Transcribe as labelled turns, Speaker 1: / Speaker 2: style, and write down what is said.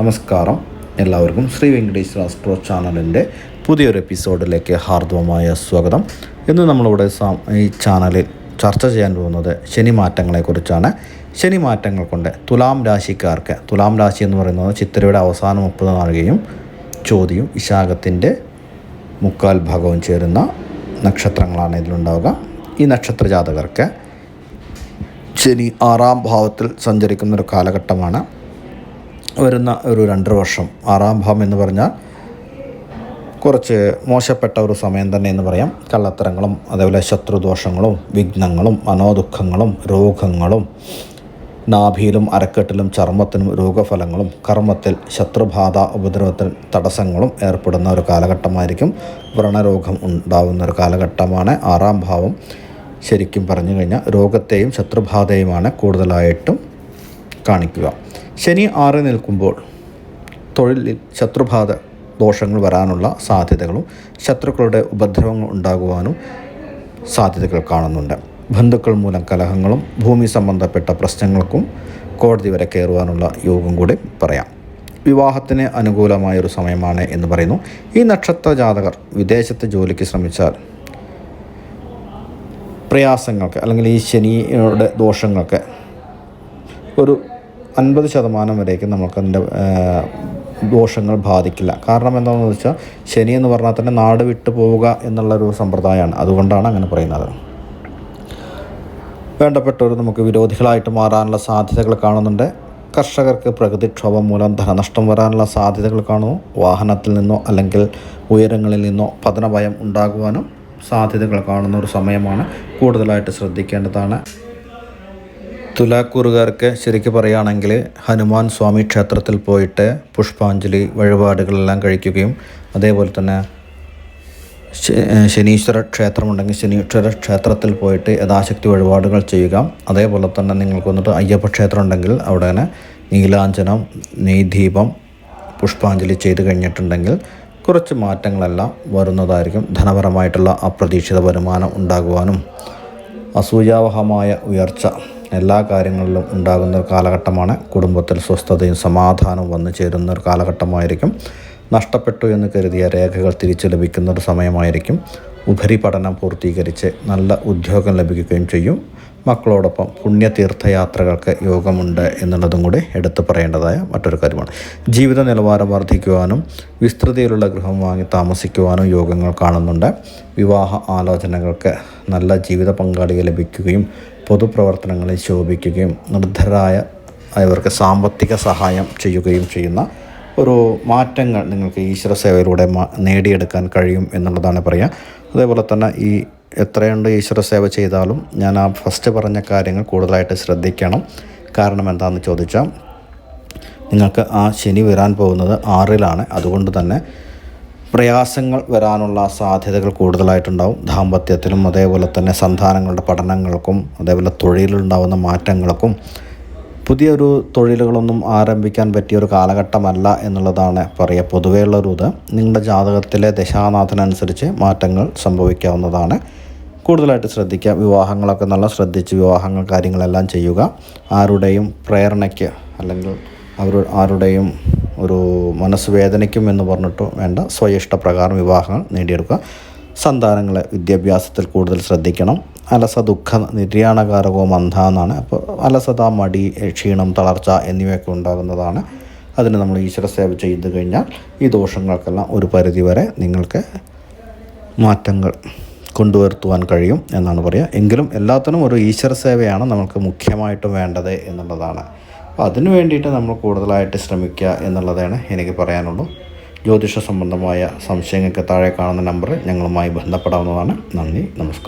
Speaker 1: നമസ്കാരം. എല്ലാവർക്കും ശ്രീ വെങ്കടേശ്വര ആസ്ട്രോ ചാനലിൻ്റെ പുതിയൊരു എപ്പിസോഡിലേക്ക് ഹാർദവമായ സ്വാഗതം. ഇന്ന് നമ്മളിവിടെ ഈ ചാനലിൽ ചർച്ച ചെയ്യാൻ പോകുന്നത് ശനി മാറ്റങ്ങളെക്കുറിച്ചാണ്. ശനി മാറ്റങ്ങൾ കൊണ്ട് തുലാം രാശിക്കാർക്ക്, തുലാം രാശി എന്ന് പറയുന്നത് ചിത്തിരയുടെ അവസാനം 30 നാഴികയും ചോതിയും വിശാഖത്തിൻ്റെ 3/4 ഭാഗവും ചേരുന്ന നക്ഷത്രങ്ങളാണ് ഇതിലുണ്ടാവുക. ഈ നക്ഷത്ര ജാതകർക്ക് ശനി 6-ാം ഭാവത്തിൽ സഞ്ചരിക്കുന്നൊരു കാലഘട്ടമാണ്. വരുന്ന ഒരു 2 വർഷം 6-ാം ഭാവം എന്ന് പറഞ്ഞാൽ കുറച്ച് മോശപ്പെട്ട ഒരു സമയം തന്നെ എന്ന് പറയാം. കള്ളത്തരങ്ങളും അതേപോലെ ശത്രുദോഷങ്ങളും വിഘ്നങ്ങളും മനോദുഃഖങ്ങളും രോഗങ്ങളും നാഭിയിലും അരക്കെട്ടിലും ചർമ്മത്തിനും രോഗഫലങ്ങളും കർമ്മത്തിൽ ശത്രുബാധ ഉപദ്രവത്തിൽ തടസ്സങ്ങളും ഏർപ്പെടുന്ന ഒരു കാലഘട്ടമായിരിക്കും. വ്രണരോഗം ഉണ്ടാകുന്ന ഒരു കാലഘട്ടമാണ് 6-ാം ഭാവം. ശരിക്കും പറഞ്ഞു കഴിഞ്ഞാൽ രോഗത്തെയും ശത്രുബാധയുമാണ് കൂടുതലായിട്ടും കാണിക്കുക. ശനി 6 നിൽക്കുമ്പോൾ തൊഴിലിൽ ശത്രുബാധ ദോഷങ്ങൾ വരാനുള്ള സാധ്യതകളും ശത്രുക്കളുടെ ഉപദ്രവങ്ങൾ ഉണ്ടാകുവാനും സാധ്യതകൾ കാണുന്നുണ്ട്. ബന്ധുക്കൾ മൂലം കലഹങ്ങളും ഭൂമി സംബന്ധപ്പെട്ട പ്രശ്നങ്ങൾക്കും കോടതി വരെ കയറുവാനുള്ള യോഗം കൂടി പറയാം. വിവാഹത്തിന് അനുകൂലമായൊരു സമയമാണ് എന്ന് പറയുന്നു. ഈ നക്ഷത്ര ജാതകർ വിദേശത്ത് ജോലിക്ക് ശ്രമിച്ചാൽ പ്രയാസങ്ങൾക്ക് അല്ലെങ്കിൽ ഈ ശനിയുടെ ദോഷങ്ങൾക്ക് ഒരു 50% വരേക്കും നമുക്കതിൻ്റെ ദോഷങ്ങൾ ബാധിക്കില്ല. കാരണം എന്താണെന്ന് വെച്ചാൽ ശനി എന്ന് പറഞ്ഞാൽ തന്നെ നാട് വിട്ടു പോവുക എന്നുള്ളൊരു സമ്പ്രദായമാണ്. അതുകൊണ്ടാണ് അങ്ങനെ പറയുന്നത്. വേണ്ടപ്പെട്ടവർ നമുക്ക് വിരോധികളായിട്ട് മാറാനുള്ള സാധ്യതകൾ കാണുന്നുണ്ട്. കർഷകർക്ക് പ്രകൃതിക്ഷോഭം മൂലം ധനനഷ്ടം വരാനുള്ള സാധ്യതകൾ കാണുന്നു. വാഹനത്തിൽ നിന്നോ അല്ലെങ്കിൽ ഉയരങ്ങളിൽ നിന്നോ പതനഭയം ഉണ്ടാകുവാനും സാധ്യതകൾ കാണുന്ന ഒരു സമയമാണ്. കൂടുതലായിട്ട് ശ്രദ്ധിക്കേണ്ടതാണ്. തുലാക്കൂറുകാർക്ക് ശരിക്കും പറയുകയാണെങ്കിൽ ഹനുമാൻ സ്വാമി ക്ഷേത്രത്തിൽ പോയിട്ട് പുഷ്പാഞ്ജലി വഴിപാടുകളെല്ലാം കഴിക്കുകയും അതേപോലെ തന്നെ ശനീശ്വര ക്ഷേത്രമുണ്ടെങ്കിൽ ശനീശ്വര ക്ഷേത്രത്തിൽ പോയിട്ട് യഥാശക്തി വഴിപാടുകൾ ചെയ്യുക. അതേപോലെ തന്നെ നിങ്ങൾക്ക് വന്നിട്ട് അയ്യപ്പ ക്ഷേത്രം ഉണ്ടെങ്കിൽ അവിടെ തന്നെ നീലാഞ്ജനം നെയ്ദീപം പുഷ്പാഞ്ജലി ചെയ്ത് കഴിഞ്ഞിട്ടുണ്ടെങ്കിൽ കുറച്ച് മാറ്റങ്ങളെല്ലാം വരുന്നതായിരിക്കും. ധനപരമായിട്ടുള്ള അപ്രതീക്ഷിത വരുമാനം ഉണ്ടാകുവാനും അസൂയാവഹമായ ഉയർച്ച എല്ലാ കാര്യങ്ങളിലും ഉണ്ടാകുന്ന ഒരു കാലഘട്ടമാണ്. കുടുംബത്തിൽ സ്വസ്ഥതയും സമാധാനവും വന്നു ചേരുന്ന ഒരു കാലഘട്ടമായിരിക്കും. നഷ്ടപ്പെട്ടു എന്ന് കരുതിയ രേഖകൾ തിരിച്ചു ലഭിക്കുന്ന ഒരു സമയമായിരിക്കും. ഉപരിപഠനം പൂർത്തീകരിച്ച് നല്ല ഉദ്യോഗം ലഭിക്കുകയും ചെയ്യും. മക്കളോടൊപ്പം പുണ്യതീർത്ഥയാത്രകൾക്ക് യോഗമുണ്ട് എന്നുള്ളതും കൂടി എടുത്തു പറയേണ്ടതായ മറ്റൊരു കാര്യമാണ്. ജീവിത നിലവാരം വർദ്ധിക്കുവാനും വിസ്തൃതിയിലുള്ള ഗൃഹം വാങ്ങി താമസിക്കുവാനും യോഗങ്ങൾ കാണുന്നുണ്ട്. വിവാഹ ആലോചനകൾക്ക് നല്ല ജീവിത പങ്കാളിയെ ലഭിക്കുകയും പൊതുപ്രവർത്തനങ്ങളിൽ ശോഭിക്കുകയും നിർദ്ധരായ അവർക്ക് സാമ്പത്തിക സഹായം ചെയ്യുകയും ചെയ്യുന്ന ഒരു മാറ്റങ്ങൾ നിങ്ങൾക്ക് ഈശ്വര സേവയിലൂടെ നേടിയെടുക്കാൻ കഴിയും എന്നുള്ളതാണ് പറയുക. അതേപോലെ തന്നെ ഈ എത്രയുണ്ട് ഈശ്വര സേവ ചെയ്താലും ഞാൻ ആ ഫസ്റ്റ് പറഞ്ഞ കാര്യങ്ങൾ കൂടുതലായിട്ട് ശ്രദ്ധിക്കണം. കാരണം എന്താണെന്ന് ചോദിച്ചാൽ നിങ്ങൾക്ക് ആ ശനി വരാൻ പോകുന്നത് 6-ലാണ്. അതുകൊണ്ട് തന്നെ പ്രയാസങ്ങൾ വരാനുള്ള സാധ്യതകൾ കൂടുതലായിട്ടുണ്ടാവും. ദാമ്പത്യത്തിലും അതേപോലെ തന്നെ സന്താനങ്ങളുടെ പഠനങ്ങൾക്കും അതേപോലെ തൊഴിലുണ്ടാകുന്ന മാറ്റങ്ങൾക്കും പുതിയൊരു തൊഴിലുകളൊന്നും ആരംഭിക്കാൻ പറ്റിയൊരു കാലഘട്ടമല്ല എന്നുള്ളതാണ് പറയുക. പൊതുവെയുള്ളൊരു ഇത് നിങ്ങളുടെ ജാതകത്തിലെ ദശാനാഥനനുസരിച്ച് മാറ്റങ്ങൾ സംഭവിക്കാവുന്നതാണ്. കൂടുതലായിട്ട് ശ്രദ്ധിക്കുക. വിവാഹങ്ങളൊക്കെ നല്ല ശ്രദ്ധിച്ച് വിവാഹങ്ങൾ കാര്യങ്ങളെല്ലാം ചെയ്യുക. ആരുടെയും പ്രേരണയ്ക്ക് അല്ലെങ്കിൽ ആരുടെയും ഒരു മനസ്സ് വേദനിക്കും എന്ന് പറഞ്ഞിട്ട് വേണ്ട, സ്വയിഷ്ടപ്രകാരം വിവാഹങ്ങൾ നേടിയെടുക്കുക. സന്താനങ്ങളെ വിദ്യാഭ്യാസത്തിൽ കൂടുതൽ ശ്രദ്ധിക്കണം. അലസ ദുഃഖ നിര്യാണകാരകവും അന്ധ എന്നാണ്. അപ്പോൾ അലസത, മടി, ക്ഷീണം, തളർച്ച എന്നിവയൊക്കെ ഉണ്ടാകുന്നതാണ്. അതിന് നമ്മൾ ഈശ്വര സേവ ചെയ്തു കഴിഞ്ഞാൽ ഈ ദോഷങ്ങൾക്കെല്ലാം ഒരു പരിധിവരെ നിങ്ങൾക്ക് മാറ്റങ്ങൾ കൊണ്ടുവരുത്തുവാൻ കഴിയും എന്നാണ് പറയുക. എങ്കിലും എല്ലാത്തിനും ഒരു ഈശ്വര സേവയാണ് നമുക്ക് മുഖ്യമായിട്ടും വേണ്ടത് എന്നുള്ളതാണ്. അപ്പോൾ അതിനു വേണ്ടിയിട്ട് നമ്മൾ കൂടുതലായിട്ട് ശ്രമിക്കുക എന്നുള്ളതാണ് എനിക്ക് പറയാനുള്ളൂ. ജ്യോതിഷ സംബന്ധമായ സംശയങ്ങൾക്ക് താഴെ കാണുന്ന നമ്പർ ഞങ്ങളുമായി ബന്ധപ്പെടാവുന്നതാണ്. നന്ദി, നമസ്കാരം.